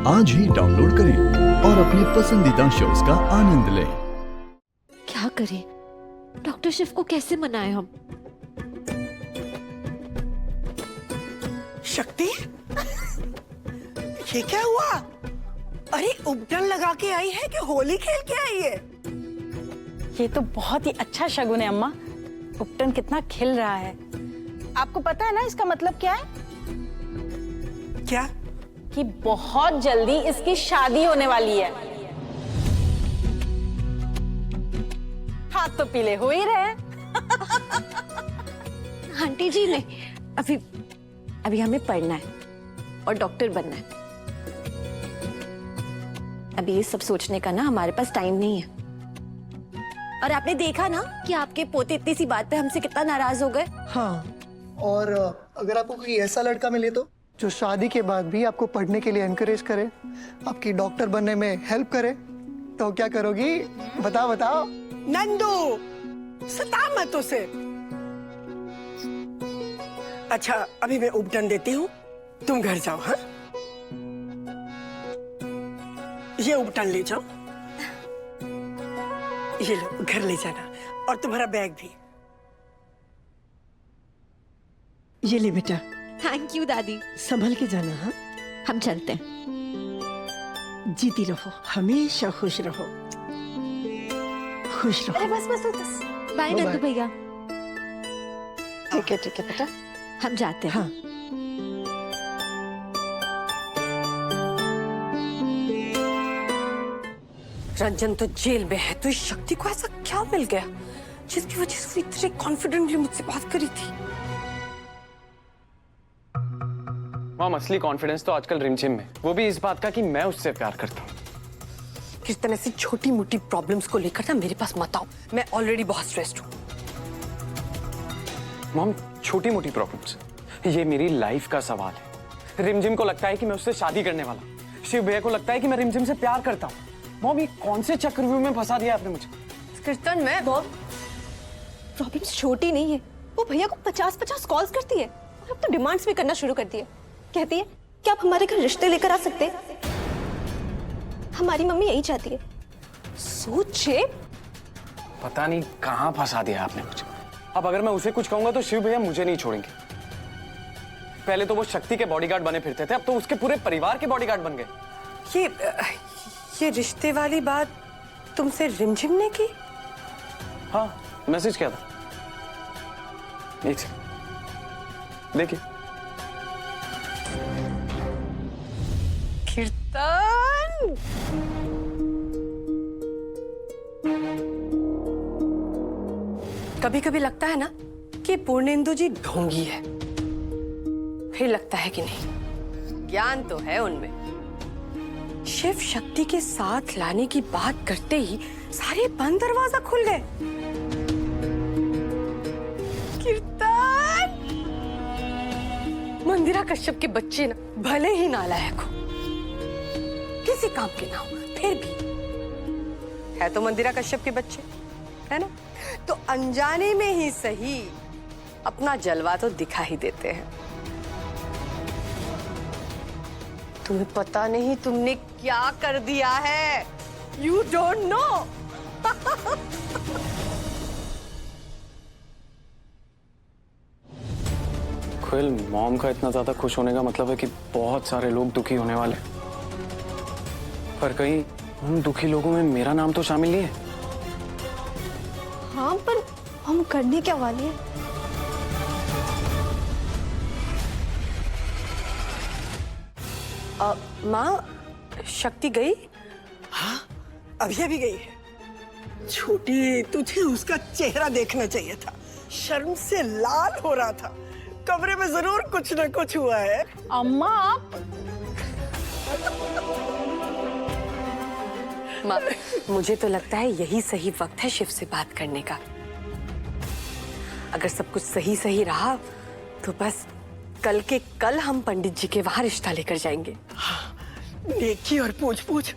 आज ही डाउनलोड करें और अपने पसंदीदा शोज का आनंद लें। क्या करें? डॉक्टर शिव को कैसे मनाएं हम? शक्ति, ये क्या हुआ? अरे उपटन लगा के आई है कि होली खेल के आई है? ये तो बहुत ही अच्छा शगुन है अम्मा। उपटन कितना खिल रहा है। आपको पता है ना इसका मतलब क्या है? क्या? कि बहुत जल्दी इसकी शादी होने वाली है। हाथ तो पीले हो ही रहे हैं। आंटी जी ने अभी हमें पढ़ना है और डॉक्टर बनना है। अभी ये सब सोचने का ना हमारे पास टाइम नहीं है। और आपने देखा ना कि आपके पोते इतनी सी बात पे हमसे कितना नाराज हो गए। हाँ, और अगर आपको कोई ऐसा लड़का मिले तो जो शादी के बाद भी आपको पढ़ने के लिए एनकरेज करे, आपकी डॉक्टर बनने में हेल्प करे, तो क्या करोगी? बताओ बताओ। नंदू, सता मत उसे। अच्छा, अभी मैं उपटन देती हूँ, तुम घर जाओ। हाँ, ये उपटन ले जाओ, ये लो घर ले जाना, और तुम्हारा बैग भी। ये ले बेटा, थैंक यू दादी। संभल के जाना। हाँ, हम चलते हैं। जीती रहो, हमेशा खुश रहो, खुश रहो। अरे बस। बाय नंदू भैया। ठीक है बेटा। हम जाते हैं। हाँ, रंजन तो जेल में है, तो इस शक्ति को ऐसा क्या मिल गया जिसकी वजह से इतने कॉन्फिडेंटली मुझसे बात करी थी? मॉम, असली कॉन्फिडेंस तो आजकल रिमझिम में, वो भी इस बात का कि मैं उससे प्यार करता हूँ। कीर्तन, ऐसी छोटी मोटी प्रॉब्लम्स को लेकर ना मेरे पास मत आओ, मैं ऑलरेडी बहुत स्ट्रेस्ड हूँ। मॉम, छोटी मोटी प्रॉब्लम्स, ये मेरी लाइफ का सवाल है। रिमझिम को लगता है कि मैं उससे शादी करने वाला, शिव भैया को लगता है कि मैं रिमझिम से प्यार करता हूँ। मॉम, ये कौन से चक्रव्यूह में फंसा दिया आपने मुझे? कीर्तन, मैं प्रॉब्लम्स छोटी नहीं है। वो भैया को 50-50 कॉल्स करती है और अब तो डिमांड्स भी करना शुरू कर दी है। कहती है कि आप हमारे घर रिश्ते लेकर आ सकते हैं। हमारी मम्मी यही चाहती है। सोचिए, पता नहीं कहाँ फंसा दिया आपने मुझे। अब अगर मैं उसे कुछ कहूंगा तो शिव भैया मुझे नहीं छोड़ेंगे। पहले तो वो शक्ति के बॉडीगार्ड बने फिरते थे, अब तो उसके पूरे परिवार के बॉडीगार्ड बन गए। ये रिश्ते वाली बात तुमसे रिमझिम ने की? हाँ, मैसेज किया था। एक सेकंड देखिए। कीर्तन, कभी कभी लगता है ना कि पूर्णेंदु जी ढोंगी है, फिर लगता है कि नहीं, ज्ञान तो है उनमें। शिव शक्ति के साथ लाने की बात करते ही सारे बंद दरवाजा खुल गए। कीर्तन, मंदिरा कश्यप के बच्चे ना भले ही नालायक हो, किसी काम के ना हो, फिर भी है तो मंदिरा कश्यप के बच्चे, है ना? तो अनजाने में ही सही अपना जलवा तो दिखा ही देते हैं। तुम्हें पता नहीं तुमने क्या कर दिया है। You don't know। खुल, मॉम का इतना ज्यादा खुश होने का मतलब है कि बहुत सारे लोग दुखी होने वाले, पर कहीं उन दुखी लोगों में मेरा नाम तो शामिल नहीं है। हाँ, पर हम करने क्या वाले हैं? माँ, शक्ति गई? हाँ, अभी अभी गई है। छोटी, तुझे उसका चेहरा देखना चाहिए था, शर्म से लाल हो रहा था। कमरे में जरूर कुछ न कुछ हुआ है। अम्मा आप माँ, मुझे तो लगता है यही सही वक्त है शिव से बात करने का। अगर सब कुछ सही सही रहा तो बस कल के कल हम पंडित जी के वहां रिश्ता लेकर जाएंगे। हाँ, नेकी और पूछ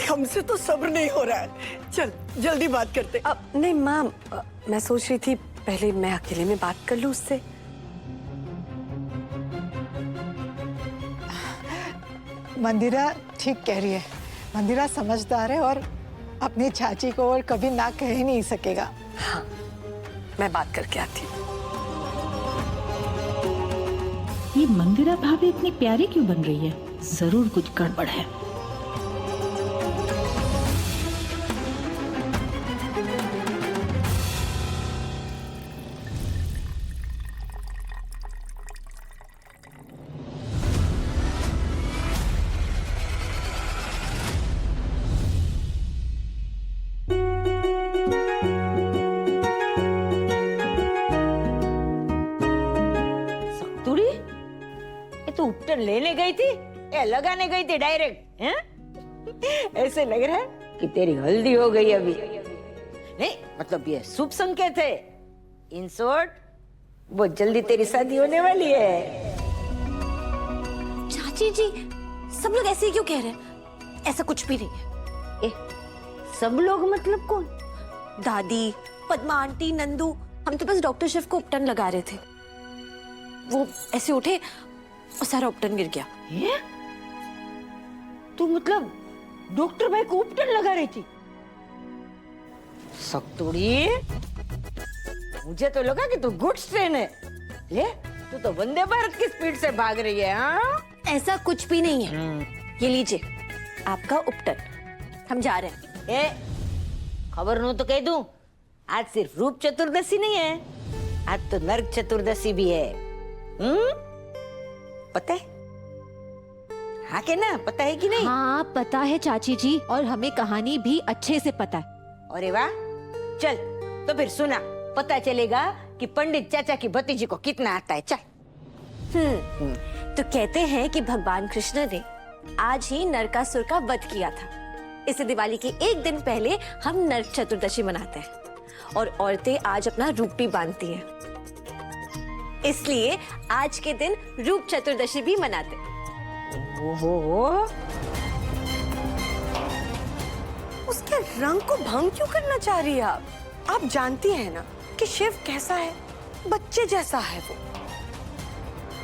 हमसे तो सब्र नहीं हो रहा है। चल जल्दी बात करते। नहीं माँ, मैं सोच रही थी पहले मैं अकेले में बात कर लूं उससे। मंदिरा ठीक कह रही है। मंदिरा समझदार है और अपनी चाची को और कभी ना कह ही नहीं सकेगा। हाँ, मैं बात करके आती हूँ। ये मंदिरा भाभी इतनी प्यारी क्यों बन रही है? जरूर कुछ गड़बड़ है। उपटन लेने गई थी या लगाने गई थी डायरेक्ट? हैं? ऐसे लग रहा है कि तेरी हल्दी हो गई अभी। नहीं मतलब ये शुभ संकेत है। इन शॉर्ट बहुत जल्दी तेरी शादी होने वाली है। चाची जी सब लोग ऐसे ही क्यों कह रहे हैं? ऐसा कुछ भी नहीं है। सब लोग मतलब कौन? दादी, पद्मा आंटी, नंदू, हम तो बस डॉक्टर शिव को उपटन लगा रहे थे। वो ऐसे उठे और सारा उपटन गिर गया। ये? तू मतलब डॉक्टर भाई को उपटन लगा रही थी? सक्तोड़ी, मुझे तो लगा कि तू गुड्स ट्रेन है। ले, तू तो वंदे भारत की स्पीड से भाग रही है। हाँ? ऐसा कुछ भी नहीं है। ये लीजिए आपका उपटन, हम जा रहे हैं। खबर नो तो कह दूं, आज सिर्फ रूप चतुर्दशी नहीं है, आज तो नरक चतुर्दशी भी है। पता है? हाँ के ना, पता है कि नहीं? हाँ पता है चाची जी, और हमें कहानी भी अच्छे से पता है। अरे वाह, चल तो फिर सुना, पता चलेगा कि पंडित चाचा की भतीजी को कितना आता है। चल। तो कहते हैं कि भगवान कृष्ण ने आज ही नरकासुर का वध किया था। इसे दिवाली के एक दिन पहले हम नरक चतुर्दशी मनाते हैं और औरतें आज अपना रूप भी बांधती हैं। इसलिए आज के दिन रूप चतुर्दशी भी मनाते हैं। ओहो, उसके रंग को भंग क्यों करना चाह रही है आप? आप जानती हैं ना कि शिव कैसा है, बच्चे जैसा है वो।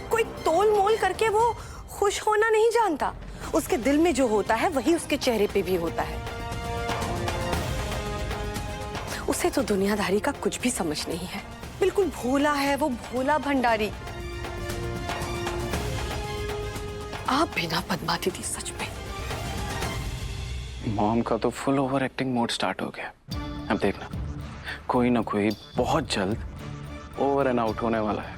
कोई तोल मोल करके वो खुश होना नहीं जानता। उसके दिल में जो होता है वही उसके चेहरे पे भी होता है। उसे तो दुनियादारी का कुछ भी समझ नहीं है। बिल्कुल भोला है वो, भोला भंडारी। आप भी ना पद्मा दीदी, सच में। मॉम का तो full over acting mode start हो गया। अब देखना, कोई ना कोई बहुत जल्द ओवर एंड आउट होने वाला है।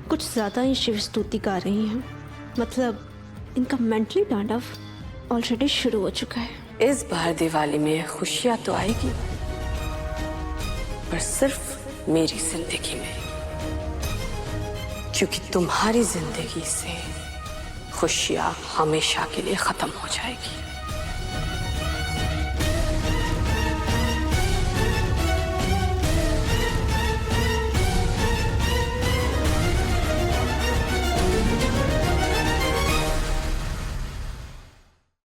कुछ ज्यादा ही शिव स्तुति गा रही हैं। मतलब इनका मेंटली तांडव ऑलरेडी शुरू हो चुका है। इस बार दिवाली में खुशियां तो आएगी, पर सिर्फ मेरी जिंदगी में, क्योंकि तुम्हारी जिंदगी से खुशियां हमेशा के लिए खत्म हो जाएगी।